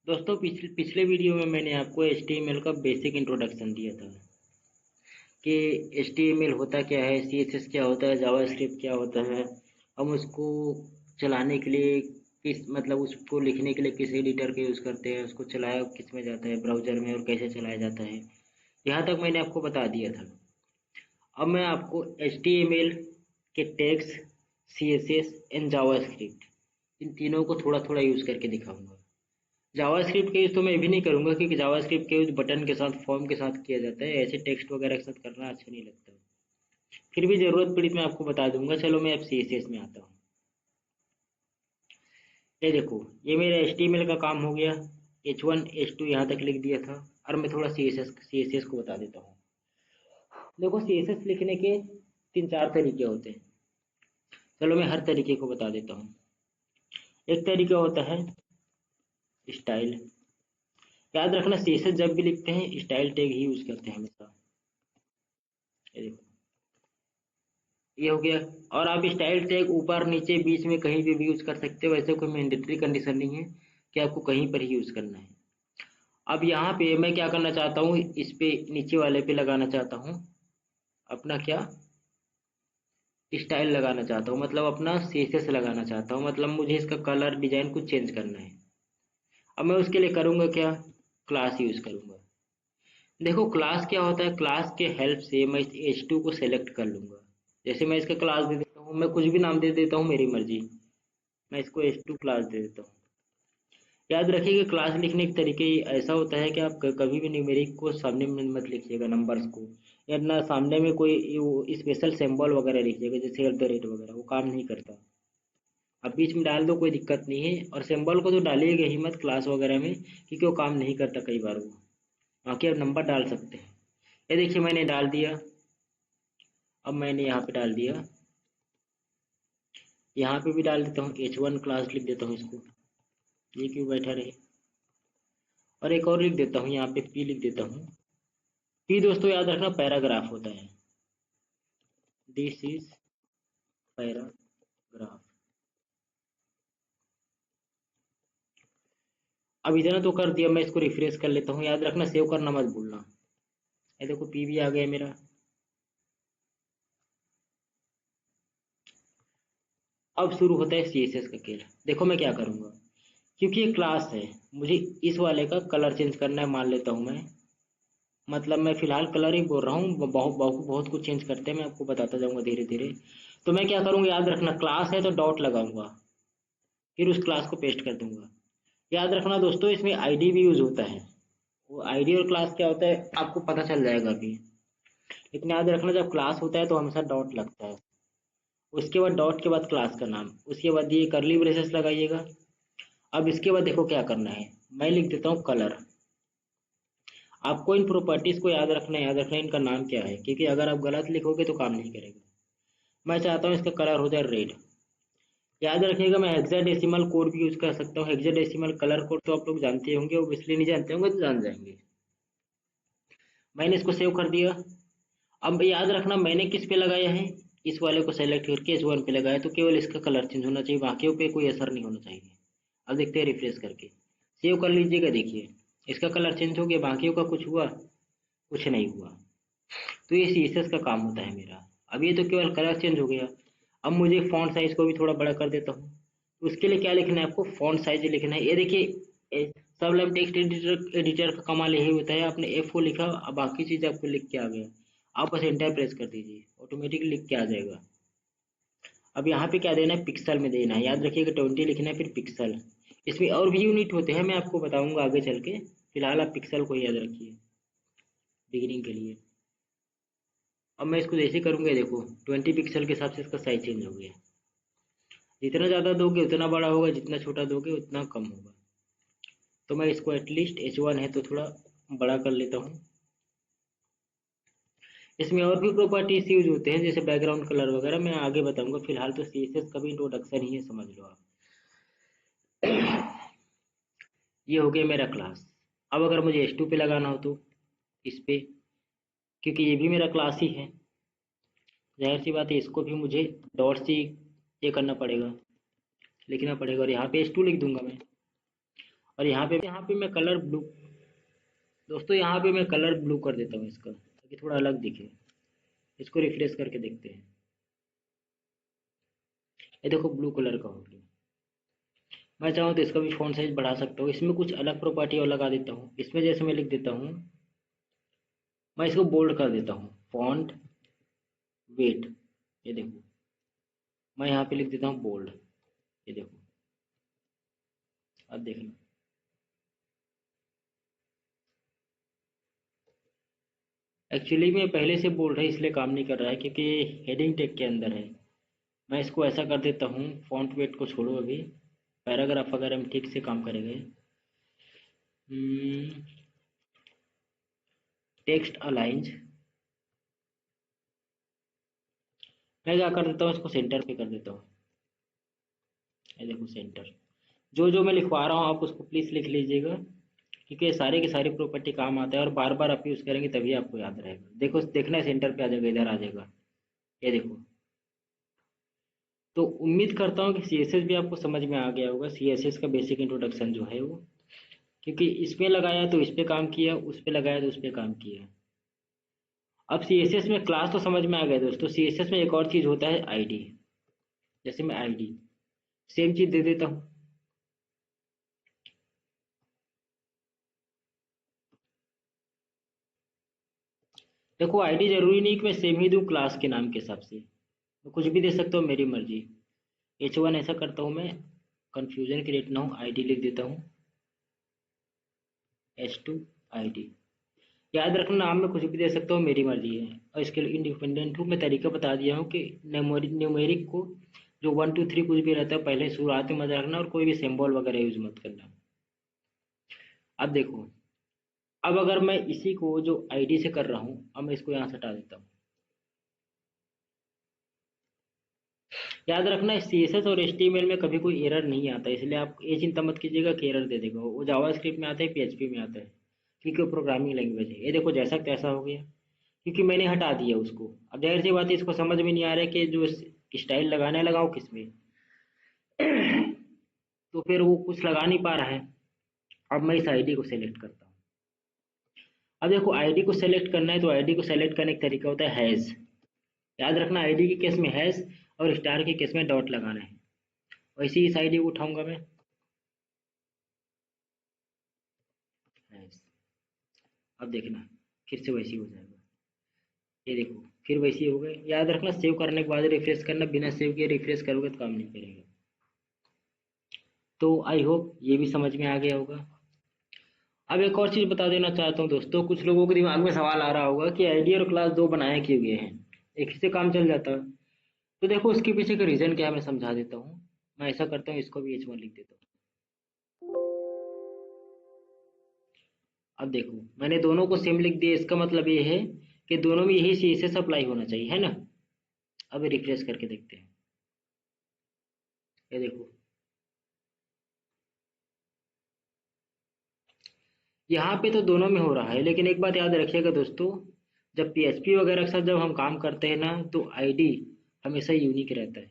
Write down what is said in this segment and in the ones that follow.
दोस्तों पिछले वीडियो में मैंने आपको HTML का बेसिक इंट्रोडक्शन दिया था कि HTML होता क्या है, CSS क्या होता है, जावास्क्रिप्ट क्या होता है। हम उसको चलाने के लिए उसको लिखने के लिए किस एडिटर का यूज़ करते हैं, उसको चलाया किस में जाता है, ब्राउज़र में, और कैसे चलाया जाता है। यहाँ तक मैंने आपको बता दिया था। अब मैं आपको HTML के टैग्स, CSS एंड जावास्क्रिप्ट, इन तीनों को थोड़ा थोड़ा यूज़ करके दिखाऊंगा। जावास्क्रिप्ट का यूज़ तो मैं भी नहीं करूंगा, क्योंकि जावास्क्रिप्ट का यूज़ बटन के साथ, फॉर्म के साथ किया जाता है। ऐसे टेक्स्ट वगैरह के साथ करना अच्छा नहीं लगता। फिर भी ज़रूरत पड़ी तो मैं आपको बता दूंगा। चलो मैं अब CSS में आता हूँ। ये देखो, ये मेरा HTML का काम हो गया। H1 H2 यहाँ तक लिख दिया था। और मैं थोड़ा CSS को बता देता हूँ। देखो, CSS लिखने के तीन चार तरीके होते हैं। चलो मैं हर तरीके को बता देता हूँ। एक तरीका होता है स्टाइल। याद रखना, CSS जब भी लिखते हैं स्टाइल टैग ही यूज़ करते हैं हमेशा। ये देखो, ये हो गया। और आप स्टाइल टैग ऊपर नीचे बीच में कहीं पे भी यूज़ कर सकते हो। वैसे कोई मैंडेटरी कंडीशन नहीं है कि आपको कहीं पर ही यूज़ करना है। अब यहाँ पे मैं क्या करना चाहता हूँ, इस पे नीचे वाले पे लगाना चाहता हूँ अपना क्या, स्टाइल लगाना चाहता हूँ, मतलब अपना CSS लगाना चाहता हूँ। मतलब मुझे इसका कलर डिजाइन कुछ चेंज करना है। अब मैं उसके लिए करूँगा क्या, क्लास यूज़ करूँगा। देखो, क्लास क्या होता है, क्लास के हेल्प से मैं इस H2 को सेलेक्ट कर लूँगा। जैसे मैं इसका क्लास दे देता हूँ, मैं कुछ भी नाम दे देता हूँ, मेरी मर्जी। मैं इसको H2 क्लास दे देता हूँ। याद रखिए कि क्लास लिखने के तरीके ऐसा होता है कि आप कभी भी न्यूमेरिक को सामने में मत लिखिएगा, नंबर्स को, या ना सामने में कोई स्पेशल सिंबल वगैरह लिखिएगा, जैसे @ वगैरह। वो काम नहीं करता। आप बीच में डाल दो, कोई दिक्कत नहीं है। और सिंबल को तो डालिएगा ही मत क्लास वगैरह में, क्योंकि वो काम नहीं करता कई बार वो। बाकी आप नंबर डाल सकते हैं। ये देखिए, मैंने डाल दिया। अब मैंने यहाँ पे डाल दिया, यहाँ पे भी डाल देता हूँ H1 क्लास लिख देता हूँ इसको। ये क्यों बैठा रहे। और एक और लिख देता हूँ, यहाँ पे P लिख देता हूँ। P दोस्तों याद रखना पैराग्राफ होता है। This is paragraph. अब इतना तो कर दिया, मैं इसको रिफ्रेश कर लेता हूँ। याद रखना, सेव करना मत भूलना। ये देखो, P भी आ गया मेरा। अब शुरू होता है CSS का खेल। देखो मैं क्या करूँगा, क्योंकि ये क्लास है, मुझे इस वाले का कलर चेंज करना है, मान लेता हूँ मैं। मतलब मैं फिलहाल कलर ही बोल रहा हूँ, बहुत बहुत बहुत कुछ चेंज करते हैं, मैं आपको बताता जाऊंगा धीरे धीरे। तो मैं क्या करूँगा, याद रखना, क्लास है तो डॉट लगाऊंगा, फिर उस क्लास को पेस्ट कर दूंगा। याद रखना दोस्तों, इसमें आईडी भी यूज होता है। वो आईडी और क्लास क्या होता है आपको पता चल जाएगा अभी। लेकिन याद रखना, जब क्लास होता है तो हमेशा डॉट लगता है। उसके बाद डॉट के बाद क्लास का नाम, उसके बाद ये करली ब्रेसेस लगाइएगा। अब इसके बाद देखो क्या करना है, मैं लिख देता हूँ कलर। आपको इन प्रॉपर्टीज को याद रखना है, याद रखना है इनका नाम क्या है, क्योंकि अगर आप गलत लिखोगे तो काम नहीं करेगा। मैं चाहता हूँ इसका कलर हो जाए रेड। याद रखिएगा, मैं हेक्साडेसिमल कोड भी यूज कर सकता हूँ। हेक्साडेसिमल कलर कोड तो आप लोग जानते होंगे, वो इसलिए नहीं जानते होंगे तो जान जाएंगे। मैंने इसको सेव कर दिया। अब याद रखना, मैंने किस पे लगाया है, इस वाले को सेलेक्ट करके H1 पे लगाया, तो केवल इसका कलर चेंज होना चाहिए, बाकियों पे कोई असर नहीं होना चाहिए। अब देखते हैं, रिफ्रेश करके सेव कर लीजिएगा। देखिए, इसका कलर चेंज हो गया, बाकियों का कुछ हुआ, कुछ नहीं हुआ। तो ये CSS का काम होता है मेरा। अब ये तो केवल कलर चेंज हो गया। अब मुझे फॉन्ट साइज को भी थोड़ा बड़ा कर देता हूँ। तो उसके लिए क्या लिखना है आपको, फॉन्ट साइज लिखना है। ये देखिए, सबलाइम टेक्स्ट एडिटर एडिटर का कमाल यही होता है। आपने F4 लिखा, अब बाकी चीज आपको लिख के आ गया। आप बस एंटर प्रेस कर दीजिए, ऑटोमेटिकली लिख के आ जाएगा। अब यहाँ पे क्या देना है, पिक्सल में देना है। याद रखिएगा 20 लिखना है, फिर पिक्सल। इसमें और भी यूनिट होते हैं, मैं आपको बताऊंगा आगे चल के। फिलहाल आप पिक्सल को ही याद रखिए बिगिनिंग के लिए। अब मैं इसको जैसे करूँगा, देखो 20 पिक्सल के हिसाब से इसका साइज चेंज हो गया। जितना ज़्यादा दोगे उतना बड़ा होगा, जितना छोटा दोगे उतना कम होगा। तो मैं इसको एटलीस्ट H1 है तो थोड़ा बड़ा कर लेता हूँ। इसमें और भी प्रॉपर्टीज यूज होते हैं, जैसे बैकग्राउंड कलर वगैरह, मैं आगे बताऊंगा। फिलहाल तो CSS का भी इंट्रोडक्शन ही है, समझ लो आप। ये हो गया मेरा क्लास। अब अगर मुझे H2 पे लगाना हो तो इस पे, क्योंकि ये भी मेरा क्लास ही है, जाहिर सी बात है इसको भी मुझे डॉट से ये करना पड़ेगा, लिखना पड़ेगा। और यहाँ पे H2 लिख दूंगा मैं। और यहाँ पे मैं कलर ब्लू, दोस्तों यहाँ पे मैं कलर ब्लू कर देता हूँ इसका, ताकि थोड़ा अलग दिखे। इसको रिफ्रेश करके देखते हैं। ये देखो ब्लू कलर का हो गया। मैं चाहूँ तो इसका भी फ़ॉन्ट साइज बढ़ा सकता हूँ। इसमें कुछ अलग प्रॉपर्टी और लगा देता हूँ। इसमें जैसे मैं लिख देता हूँ, मैं इसको बोल्ड कर देता हूँ, फॉन्ट वेट। ये देखो, मैं यहाँ पे लिख देता हूँ बोल्ड। ये देखो, अब देखना। एक्चुअली में पहले से बोल्ड है, इसलिए काम नहीं कर रहा है, क्योंकि ये हेडिंग टैग के अंदर है। मैं इसको ऐसा कर देता हूँ, फॉन्ट वेट को छोड़ो अभी, पैराग्राफ वगैरह में ठीक से काम करेंगे। टेक्स्ट अलाइंज, मैं क्या कर देता हूँ, इसको सेंटर पे कर देता हूँ। ये देखो सेंटर। जो जो मैं लिखवा रहा हूँ आप उसको प्लीज़ लिख लीजिएगा, क्योंकि ये सारे की सारी प्रॉपर्टी काम आता है और बार बार आप यूज़ करेंगे तभी आपको याद रहेगा। देखो, देखना है सेंटर पे आ जाएगा, इधर आ जाएगा। ये देखो। तो उम्मीद करता हूँ कि सीएसएस भी आपको समझ में आ गया होगा, सीएसएस का बेसिक इंट्रोडक्शन जो है वो, क्योंकि इस पे लगाया तो इस पे काम किया, उस पे लगाया तो उस पे काम किया। अब सीएसएस में क्लास तो समझ में आ गया दोस्तों। सीएसएस में एक और चीज़ होता है आईडी। जैसे मैं आईडी सेम चीज़ दे देता हूँ। देखो, आईडी जरूरी नहीं कि मैं सेम ही दूँ क्लास के नाम के हिसाब से, मैं कुछ भी दे सकता हूँ, मेरी मर्जी। H1 ऐसा करता हूँ मैं, कंफ्यूजन क्रिएट ना हो, आईडी लिख देता हूँ, H2 आईडी। याद रखना, नाम में कुछ भी दे सकता हूँ, मेरी मर्जी है, और इसके लिए इंडिपेंडेंट हूँ। मैं तरीका बता दिया हूँ कि न्यूमेरिक को जो 1 2 3 कुछ भी रहता है पहले शुरुआत में मत रखना, और कोई भी सिंबल वगैरह यूज मत करना। अब देखो, अब अगर मैं इसी को जो आईडी से कर रहा हूँ, अब मैं इसको यहाँ से हटा देता हूँ। याद रखना, सीएसएस और एचटीएमएल में कभी कोई एरर नहीं आता, इसलिए आप ये चिंता मत कीजिएगा कि एरर दे देगा। वो जावास्क्रिप्ट में आता है, पीएचपी में आता है, क्योंकि वो प्रोग्रामिंग लैंग्वेज है। ये देखो, जैसा तैसा हो गया, क्योंकि मैंने हटा दिया उसको। अब जाहिर सी बात है, इसको समझ में नहीं आ रहा है कि जो स्टाइल लगाने लगाओ किसमें, तो फिर वो कुछ लगा नहीं पा रहा है। अब मैं इस आईडी को सेलेक्ट करता हूँ। अब देखो, आईडी को सेलेक्ट करना है तो आईडी को सेलेक्ट करने का तरीका होता है हैज। याद रखना, आईडी के केस में हैज और स्टार के केस में डॉट लगाना है। वैसे ही इस आईडी को उठाऊंगा मैं, हैज। अब देखना, फिर से वैसे ही हो जाएगा। ये देखो, फिर वैसे ही हो गए। याद रखना, सेव करने के बाद रिफ्रेश करना, बिना सेव किए रिफ्रेश करोगे तो काम नहीं करेगा। तो आई होप ये भी समझ में आ गया होगा। अब एक और चीज़ बता देना चाहता हूँ दोस्तों, कुछ लोगों के दिमाग में सवाल आ रहा होगा कि आईडी और क्लास दो बनाए क्यों गए हैं, एक ही से काम चल जाता। तो देखो, उसके पीछे का रीज़न क्या है मैं समझा देता हूँ। मैं ऐसा करता हूँ, इसको भी H1 लिख देता हूँ। अब देखो, मैंने दोनों को सेम लिख दिया, इसका मतलब ये है कि दोनों में यही सी से सप्लाई होना चाहिए, है ना। अब रिफ्रेश करके देखते हैं। ये देखो, यहाँ पे तो दोनों में हो रहा है, लेकिन एक बात याद रखिएगा दोस्तों, जब पीएचपी वगैरह के साथ जब हम काम करते हैं ना, तो आईडी हमेशा यूनिक रहता है।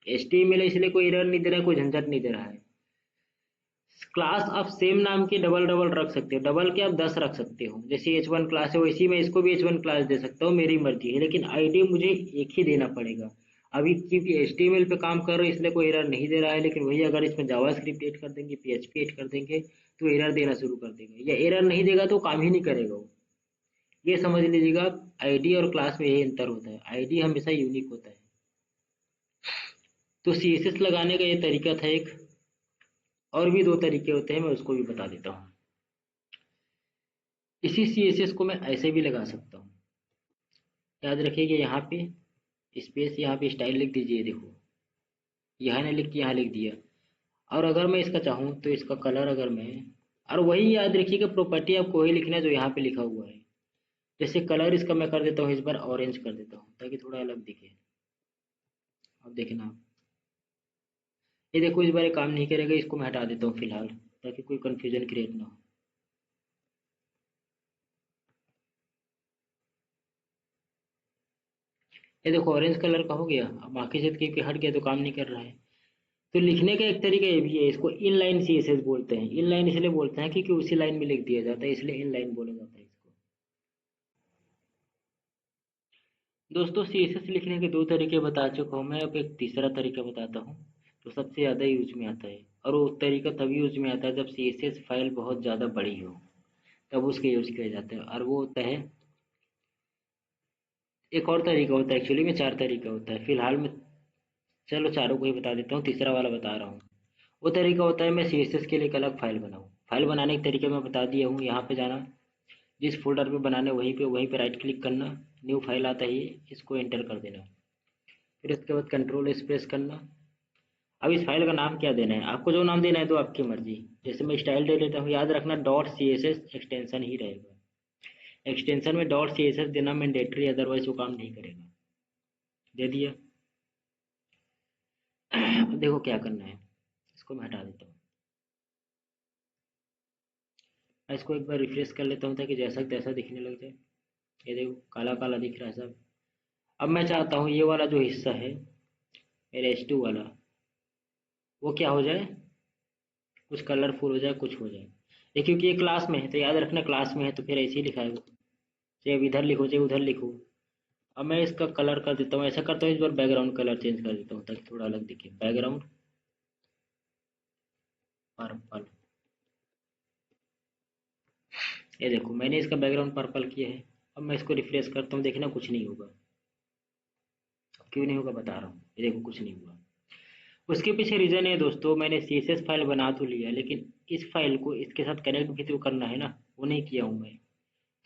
एचटीएमएल इसलिए कोई एरर नहीं दे रहा है, कोई झंझट नहीं दे रहा है। क्लास आप सेम नाम के डबल डबल रख सकते हो, डबल के आप 10 रख सकते हो। जैसे H1 क्लास है, वैसी मैं इसको भी H1 क्लास दे सकता हूँ, मेरी मर्जी है, लेकिन आईडी मुझे एक ही देना पड़ेगा। अभी क्योंकि एचटीएमएल पे काम कर रहे हैं इसलिए कोई एरर नहीं दे रहा है, लेकिन वही अगर इसमें जावास्क्रिप्ट ऐड कर देंगे, पीएचपी ऐड कर देंगे, तो एरर देना शुरू कर देंगे, या एरर नहीं देगा तो काम ही नहीं करेगा वो। ये समझ लीजिएगा, आईडी और क्लास में यही अंतर होता है, आईडी हमेशा यूनिक होता है। तो सीएसएस लगाने का ये तरीका था एक, और भी दो तरीके होते हैं, मैं उसको भी बता देता हूँ। इसी सीएसएस को मैं ऐसे भी लगा सकता हूँ। याद रखिए कि यहाँ पे स्पेस, यहाँ पे स्टाइल लिख दीजिए। देखो, यहाँ ने लिख के यहाँ लिख दिया। और अगर मैं इसका चाहूँ तो इसका कलर अगर मैं, और वही याद रखिए कि प्रॉपर्टी आपको वही लिखना है जो यहाँ पे लिखा हुआ है। जैसे कलर इसका मैं कर देता हूँ, इस बार ऑरेंज कर देता हूँ ताकि थोड़ा अलग दिखे। अब देखना आप, ये देखो इस बार ये काम नहीं करेगा, इसको मैं हटा देता हूँ फिलहाल, ताकि कोई कंफ्यूजन क्रिएट ना हो। ये देखो, ऑरेंज कलर का हो गया। अब बाकी से क्योंकि हट गया तो काम नहीं कर रहा है। तो लिखने का एक तरीका ये भी है, इसको इनलाइन सीएसएस बोलते हैं। इनलाइन इसलिए बोलते हैं क्योंकि उसी लाइन में लिख दिया जाता है, इसलिए इनलाइन बोला जाता है इसको। दोस्तों सीएसएस लिखने के दो तरीके बता चुका हूँ मैं, अब एक तीसरा तरीका बताता हूँ जो सबसे ज़्यादा यूज में आता है। और वो तरीका तभी यूज में आता है जब सीएसएस फाइल बहुत ज़्यादा बड़ी हो, तब उसके यूज किया जाता है। और वो होता है, एक और तरीका होता है, एक्चुअली में चार तरीका होता है फिलहाल में। चलो चारों को ही बता देता हूँ, तीसरा वाला बता रहा हूँ। वो तरीका होता है मैं सीएसएस के लिए एक अलग फाइल बनाऊँ। फाइल बनाने के तरीके मैं बता दिया हूँ। यहाँ पे जाना, जिस फोल्डर पे बनाना है वहीं पे राइट क्लिक करना, न्यू फाइल आता ही है, इसको एंटर कर देना। फिर उसके बाद कंट्रोल एस प्रेस करना। अब इस फाइल का नाम क्या देना है, आपको जो नाम देना है तो आपकी मर्जी। जैसे मैं स्टाइल दे लेता हूँ, याद रखना dot C S S extension ही रहेगा। एक्सटेंशन में डॉट सी एस एस देना मैंडेटरी, अदरवाइज वो काम नहीं करेगा। दे दिया। अब देखो क्या करना है, इसको मैं हटा देता हूँ। मैं इसको एक बार रिफ्रेश कर लेता हूँ ताकि जैसा तैसा दिखने लग जाए। ये देखो काला काला दिख रहा है सब। अब मैं चाहता हूँ ये वाला जो हिस्सा है मेरे एच टू वाला, वो क्या हो जाए, कुछ कलरफुल हो जाए, कुछ हो जाए। ये क्योंकि ये क्लास में है तो याद रखना, क्लास में है तो फिर ऐसे ही लिखा है वो, चाहे अब इधर लिखो चाहे उधर लिखो। अब मैं इसका कलर कर देता हूँ, ऐसा करता हूँ इस बार बैकग्राउंड कलर चेंज कर देता हूँ ताकि थोड़ा अलग दिखे। बैकग्राउंड पर्पल, ये देखो मैंने इसका बैकग्राउंड पर्पल किया है। अब मैं इसको रिफ्रेश करता हूँ, देखना कुछ नहीं होगा। क्यों नहीं होगा बता रहा हूँ, ये देखो कुछ नहीं हुआ। उसके पीछे रीज़न है दोस्तों, मैंने सीएसएस फाइल बना तो लिया लेकिन इस फाइल को इसके साथ कनेक्ट भी तो करना है ना, वो नहीं किया हूँ मैं।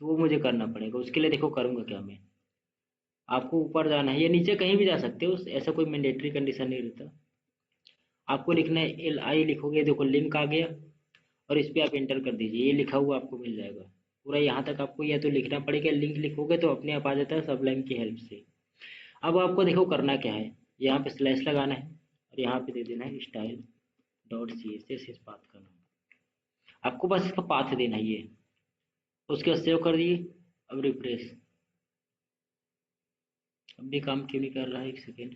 तो वो मुझे करना पड़ेगा, उसके लिए देखो करूँगा क्या मैं। आपको ऊपर जाना है या नीचे कहीं भी जा सकते हो, ऐसा कोई मैंडेटरी कंडीशन नहीं रहता। आपको लिखना है एल आई, लिखोगे देखो लिंक आ गया, और इस पे आप एंटर कर दीजिए, ये लिखा हुआ आपको मिल जाएगा। पूरा यहाँ तक आपको या तो लिखना पड़ेगा, लिंक लिखोगे तो अपने आप आ जाता है सबलाइन की हेल्प से। अब आपको देखो करना क्या है, यहाँ पे स्लैश लगाना है और यहाँ पे दे देना है style dot C S S, इस पाथ का नाम। आपको बस इसका पाथ देना ही है। उसके बाद सेव कर दिए। अब रिफ्रेश। अब भी काम क्यों नहीं कर रहा है, एक सेकेंड।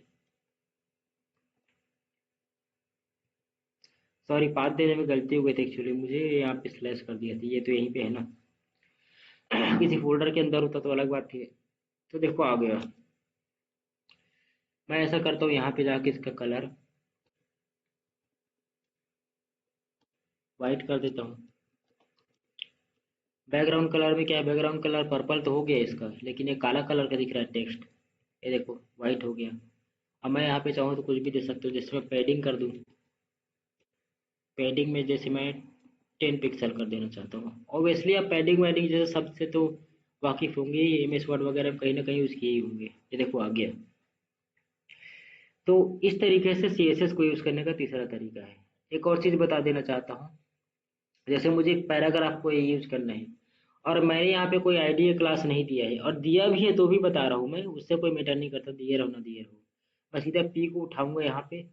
सॉरी, पाथ देने में गलती हो गई थी एक्चुअली, मुझे यहाँ पे स्लैश कर दिया था, ये तो यहीं पे है ना। किसी फोल्डर के अंदर होता तो अलग बात थी। तो देखो आ गया। मैं ऐसा करता हूँ, यहाँ पे जाके इसका कलर वाइट कर देता हूँ। बैकग्राउंड कलर में क्या है, बैकग्राउंड कलर पर्पल तो हो गया इसका, लेकिन ये काला कलर का दिख रहा है टेक्स्ट। ये देखो वाइट हो गया। अब मैं यहाँ पे चाहूँ तो कुछ भी दे सकता हूँ, जैसे मैं पैडिंग कर दूँ। पैडिंग में जैसे मैं 10 पिक्सल कर देना चाहता हूँ। ऑब्वियसली आप पैडिंग वैडिंग जैसे सबसे तो वाकिफ होंगे ही, एम एस वर्ड वगैरह में कहीं ना कहीं यूज़ किए ही होंगे। ये देखो आ गया। तो इस तरीके से सीएसएस को यूज़ करने का तीसरा तरीका है। एक और चीज़ बता देना चाहता हूँ, जैसे मुझे एक पैराग्राफ को यूज करना है और मैंने यहाँ पे कोई आईडीए क्लास नहीं दिया है, और दिया भी है तो भी बता रहा हूँ मैं, उससे कोई मैटर नहीं करता दिए रहो ना दिए रहो। मैं सीधा पी को उठाऊंगा यहाँ पे,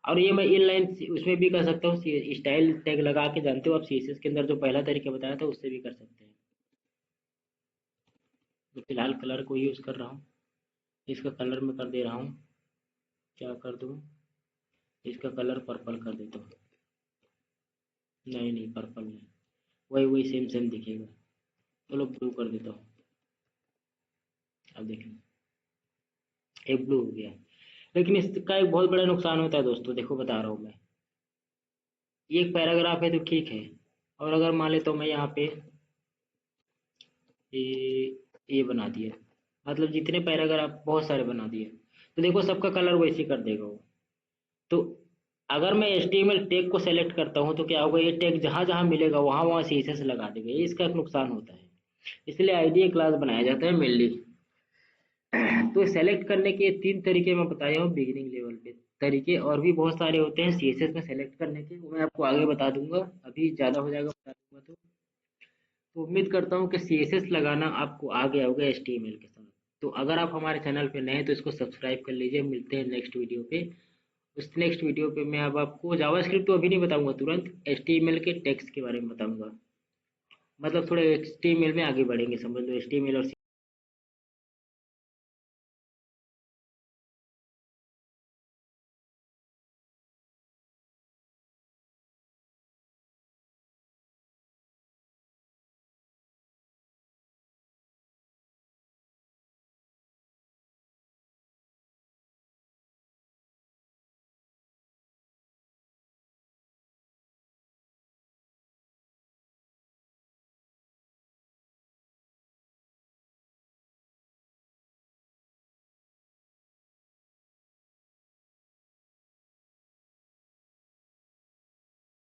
और ये मैं इनलाइन उसमें भी कर सकता हूँ, स्टाइल टैग लगा के, जानते हो आप सीएसएस के अंदर जो पहला तरीका बताया था उससे भी कर सकते हैं। तो फिलहाल कलर को यूज़ कर रहा हूँ, इसका कलर मैं कर दे रहा हूँ, क्या कर दूँ, इसका कलर पर्पल कर देता हूँ। नहीं नहीं पर्पल नहीं, वही वही सेम सेम दिखेगा। चलो ब्लू कर देता हूँ। अब देखें एक ब्लू हो गया। लेकिन इसका एक बहुत बड़ा नुकसान होता है दोस्तों, देखो बता रहा हूँ मैं। ये एक पैराग्राफ है तो ठीक है, और अगर मान लेता हूँ मैं यहाँ पे ये बना दिया, मतलब जितने पैराग्राफ बहुत सारे बना दिए, तो देखो सबका कलर वैसे कर देगा वो। तो अगर मैं HTML टैग को सेलेक्ट करता हूँ तो क्या होगा, ये टैग जहाँ जहाँ मिलेगा वहाँ वहाँ CSS लगा देगा, ये इसका एक नुकसान होता है। इसलिए आईडीए क्लास बनाया जाता है मेनली। तो सेलेक्ट करने के 3 तरीके मैं बताया हूँ बिगिनिंग लेवल पे। तरीके और भी बहुत सारे होते हैं सीएसएस में सेलेक्ट करने के, वो मैं आपको आगे बता दूंगा, अभी ज़्यादा हो जाएगा बता दूंगा तो उम्मीद करता हूँ कि सीएसएस लगाना आपको आ गया होगा HTML के साथ। तो अगर आप हमारे चैनल पे नए हैं तो इसको सब्सक्राइब कर लीजिए। मिलते हैं नेक्स्ट वीडियो पे। उस नेक्स्ट वीडियो पे मैं अब आपको जावास्क्रिप्ट तो अभी नहीं बताऊंगा तुरंत, HTML के टेक्स्ट के बारे में बताऊंगा। मतलब थोड़े HTML में आगे बढ़ेंगे, समझ लो HTML और